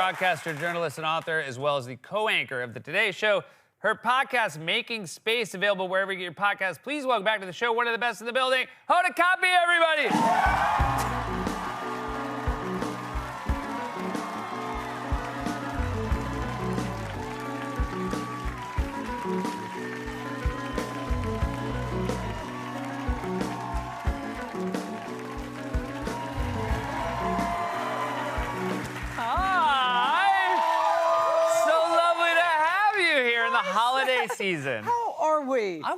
broadcaster, journalist, and author, as well as the co-anchor of The Today Show. Her podcast, Making Space, available wherever you get your podcasts. Please welcome back to the show one of the best in the building, Hoda Kotb, everybody! Holiday season. How are we? We're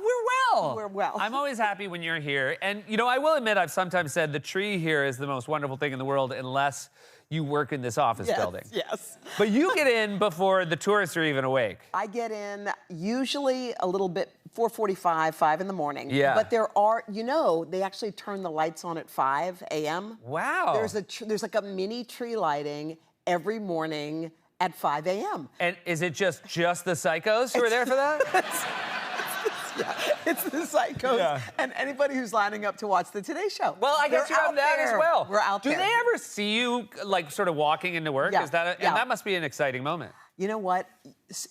well. We're well. I'm always happy when you're here. And, you know, I will admit I've sometimes said the tree here is the most wonderful thing in the world unless you work in this office building. Yes. But you get in before the tourists are even awake. I get in usually a little bit 4:45, 5 in the morning. Yeah. But there are, you know, they actually turn the lights on at 5 a.m. Wow. There's like a mini tree lighting every morning at 5 a.m. And is it just the psychos who are there for that? It's the psychos and anybody who's lining up to watch the Today Show. Well, I guess you're out that as well. We're out there. Do they ever see you, like, sort of walking into work? Yeah. Is that and that must be an exciting moment. You know what?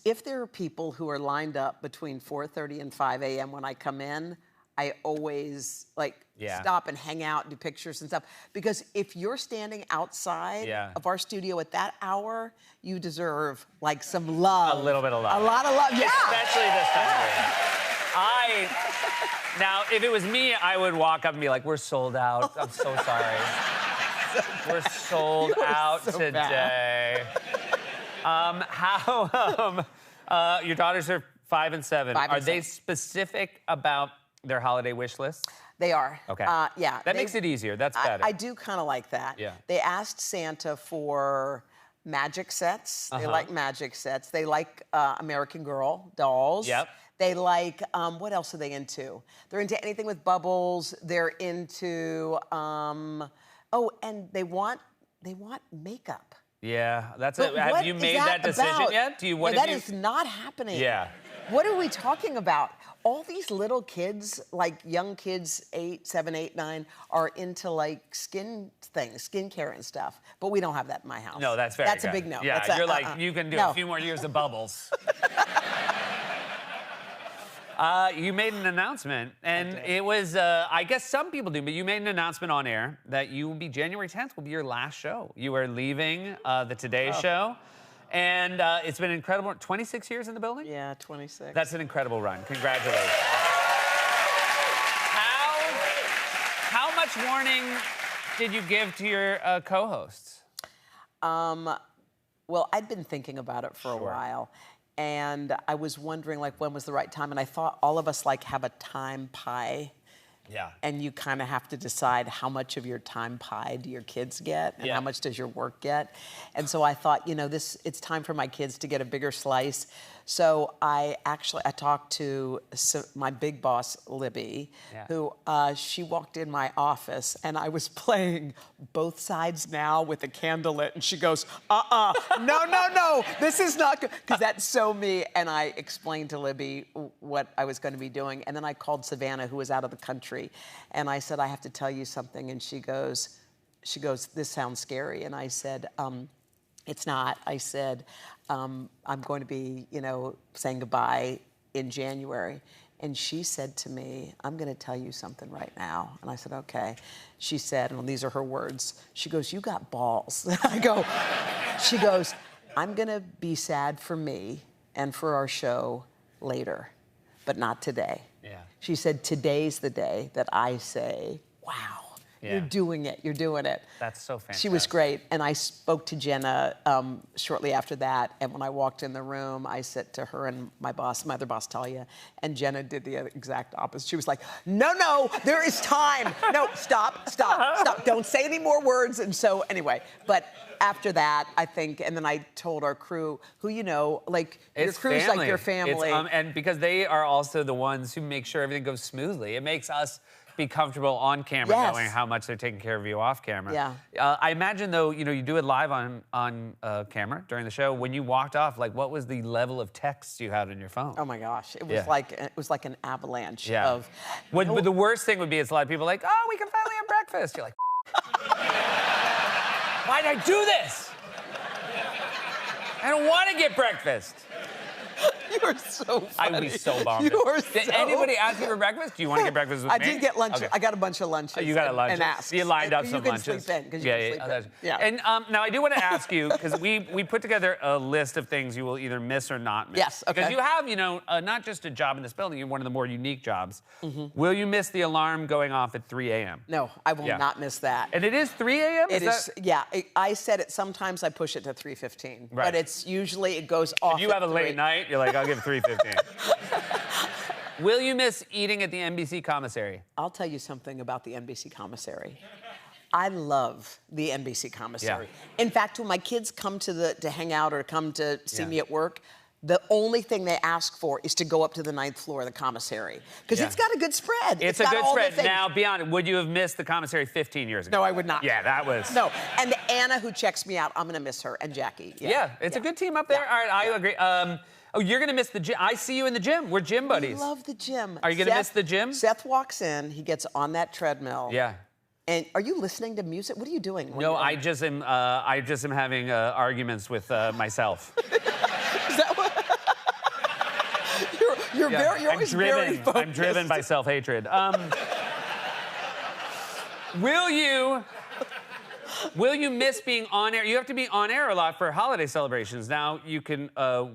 If there are people who are lined up between 4:30 and 5 a.m. when I come in, I always, stop and hang out, do pictures and stuff. Because if you're standing outside of our studio at that hour, you deserve, some love. A little bit of love. A lot of love, yeah. Especially this time of year. Now, if it was me, I would walk up and be like, we're sold out. I'm so sorry. We're sold out so today. Your daughters are 5 and 7. 5 and Are they 7. specific about their holiday wish lists? They are. Okay. Yeah. That makes it easier. That's better. I do kind of like that. Yeah. They asked Santa for magic sets. They like magic sets. They like American Girl dolls. Yep. They like, what else are they into? They're into anything with bubbles. They're into, and they want makeup. Yeah, that's But it. Have you made that decision yet? That is not happening. Yeah. What are we talking about? All these little kids, young kids, 7, 8, 9, are into skincare and stuff. But we don't have that in my house. No, that's very That's good. a big no. Yeah, That's you're you can do a few more years of bubbles. You made an announcement, and it was, I guess some people do, but you made an announcement on air that January 10th will be your last show. You are leaving the Today Show, and it's been incredible. 26 years in the building? Yeah, 26. That's an incredible run. Congratulations. How much warning did you give to your co-hosts? Well, I'd been thinking about it for a while. And I was wondering, when was the right time? And I thought all of us, have a time pie. Yeah. And you kind of have to decide how much of your time pie do your kids get and how much does your work get. And so I thought, it's time for my kids to get a bigger slice. So I talked to my big boss, Libby, who she walked in my office and I was playing Both Sides Now with a candle lit. And she goes, no, this is not good. Because that's so me. And I explained to Libby what I was going to be doing. And then I called Savannah, who was out of the country. And I said, I have to tell you something. And she goes, this sounds scary. And I said, it's not. I said, I'm going to be, saying goodbye in January. And she said to me, I'm going to tell you something right now. And I said, okay. She said, and these are her words, she goes, you got balls. She goes, I'm going to be sad for me and for our show later, but not today. Yeah. She said, today's the day that I say, wow. You're doing it. You're doing it. That's so fantastic. She was great. And I spoke to Jenna shortly after that. And when I walked in the room, I said to her and my other boss, Talia, and Jenna did the exact opposite. She was like, no, there is time. No, stop. Don't say any more words. And so anyway, but after that, I think, and then I told our crew, who your crew's family. like your family. And because they are also the ones who make sure everything goes smoothly. It makes us be comfortable on camera, knowing how much they're taking care of you off camera. Yeah. I imagine, though, you do it live on camera during the show. When you walked off, what was the level of texts you had on your phone? Oh my gosh, it was like an avalanche of. But the worst thing would be, it's a lot of people like, oh, we can finally have breakfast. You're like, why'd I do this? I don't want to get breakfast. You are so funny. I would be so bummed. You are Did so... anybody ask you for breakfast? Do you want to get breakfast with I me? did get lunch. Okay. I got a bunch of lunches. Oh, you got a lunch. And asked. You lined up some you can lunches. Sleep in, 'cause you can sleep in. Yeah. And now I do want to ask you, because we put together a list of things you will either miss or not miss. Yes, okay. Because you have, not just a job in this building, you're one of the more unique jobs. Will you miss the alarm going off at 3 a.m.? No, I will not miss that. And it is 3 a.m.? It is, yeah. I set it, sometimes I push it to 3:15. Right. But it's usually, it goes off If you have a at late 3. night, you're like, I'll give 3:15. Will you miss eating at the NBC commissary? I'll tell you something about the NBC commissary. I love the NBC commissary. Yeah. In fact, when my kids come to hang out or come to see Yeah. me at work, the only thing they ask for is to go up to the 9th floor of the commissary. Because Yeah. it's got a good spread. It's a got good all the spread. things. Now, be honest, would you have missed the commissary 15 years ago? No, I would not. Yeah, that was... No, and Anna, who checks me out, I'm gonna miss her, and Jackie. Yeah, it's a good team up there. Yeah. All right, I agree. Oh, you're gonna miss the gym. I see you in the gym. We're gym buddies. I love the gym. Are you gonna miss the gym? Seth walks in, he gets on that treadmill. Yeah. And are you listening to music? What are you doing? No, I just am having arguments with myself. Is that what? You're Yeah, always very focused. I'm driven by self-hatred. Will you miss being on air? You have to be on air a lot for holiday celebrations. Now you can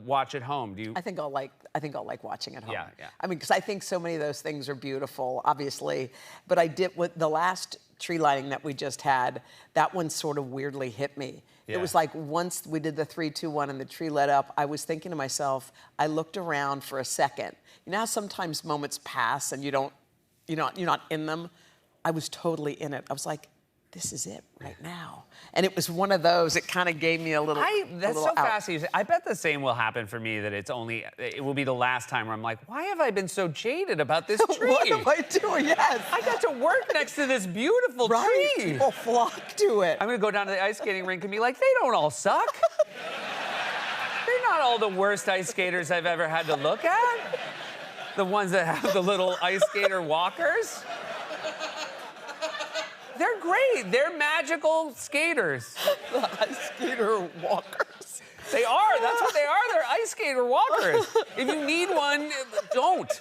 watch at home. Do you? I think I'll like watching at home. Yeah, yeah. I mean, because I think so many of those things are beautiful, obviously. But I did with the last tree lighting that we just had. That one sort of weirdly hit me. Yeah. It was like once we did the 3, 2, 1 and the tree lit up, I was thinking to myself, I looked around for a second. You know how sometimes moments pass and you're not in them? I was totally in it. I was like, this is it right now. And it was one of those, it kind of gave me a little That's so fascinating. I bet the same will happen for me, that it will be the last time where I'm like, why have I been so jaded about this tree? What am I doing? Yes. I got to work next to this beautiful Right? tree. People flock to it. I'm gonna go down to the ice skating rink and be like, they don't all suck. They're not all the worst ice skaters I've ever had to look at. The ones that have the little ice skater walkers. They're great. They're magical skaters. The ice skater walkers. They are. That's what they are. They're ice skater walkers. If you need one, don't.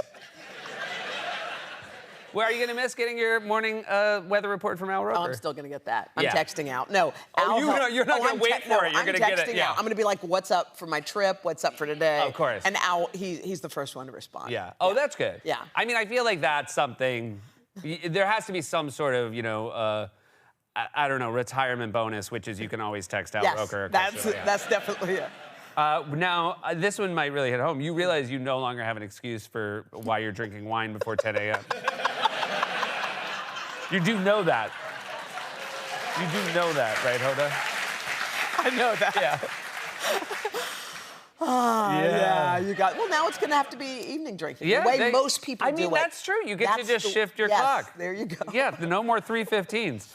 Where are you going to miss getting your morning weather report from Al Roker? Oh, I'm still going to get that. I'm Yeah. texting out. No. Oh, you're not going I'm to wait for it. You're going to get it. texting Yeah. out. I'm going to be like, what's up for my trip? What's up for today? Of course. And Al, he's the first one to respond. Yeah. Oh, that's good. Yeah. I mean, I feel like that's something. There has to be some sort of, I don't know, retirement bonus, which is you can always text Al Yes, Roker. that's definitely it. Now, this one might really hit home. You realize you no longer have an excuse for why you're drinking wine before 10 a.m. You do know that. You do know that, right, Hoda? I know that. Yeah. Yeah, you got. Well, now it's going to have to be evening drinking. Yeah, the way most people do it. I mean, that's true. You get to That's just shift your yes, clock. There you go. Yeah, no more 3:15s.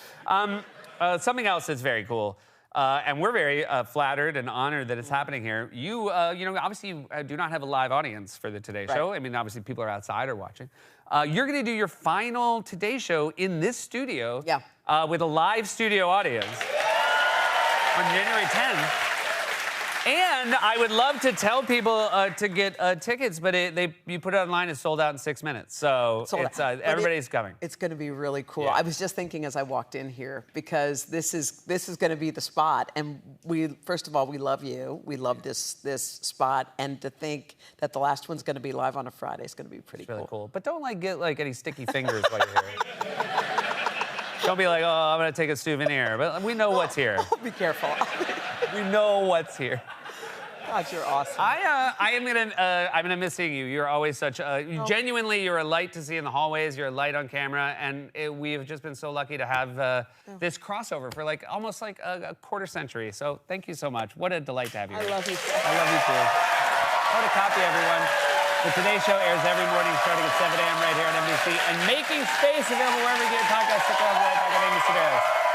Something else that's very cool, and we're very flattered and honored that it's happening here. You obviously do not have a live audience for the Today Show. Right. I mean, obviously people are outside or watching. You're going to do your final Today Show in this studio. Yeah. With a live studio audience on January 10th. And I would love to tell people to get tickets, but you put it online, it's sold out in 6 minutes. So it's, everybody's coming. It's going to be really cool. Yeah. I was just thinking as I walked in here, because this is going to be the spot. And first of all, we love you. We love this spot. And to think that the last one's going to be live on a Friday is going to be pretty Really cool. cool. But don't get any sticky fingers while you're here. Don't be like, oh, I'm gonna take a souvenir. But we know what's here. Be careful. We know what's here. God, you're awesome. I'm gonna miss seeing you. You're always such genuinely, you're a light to see in the hallways. You're a light on camera, and we've just been so lucky to have this crossover for almost a quarter century. So thank you so much. What a delight to have you. I here. love you. I love you too. What a copy, everyone. The Today Show airs every morning starting at 7 a.m. right here on NBC, and Making Space available wherever you get your podcast. Stick around, right back at Amy Sedaris.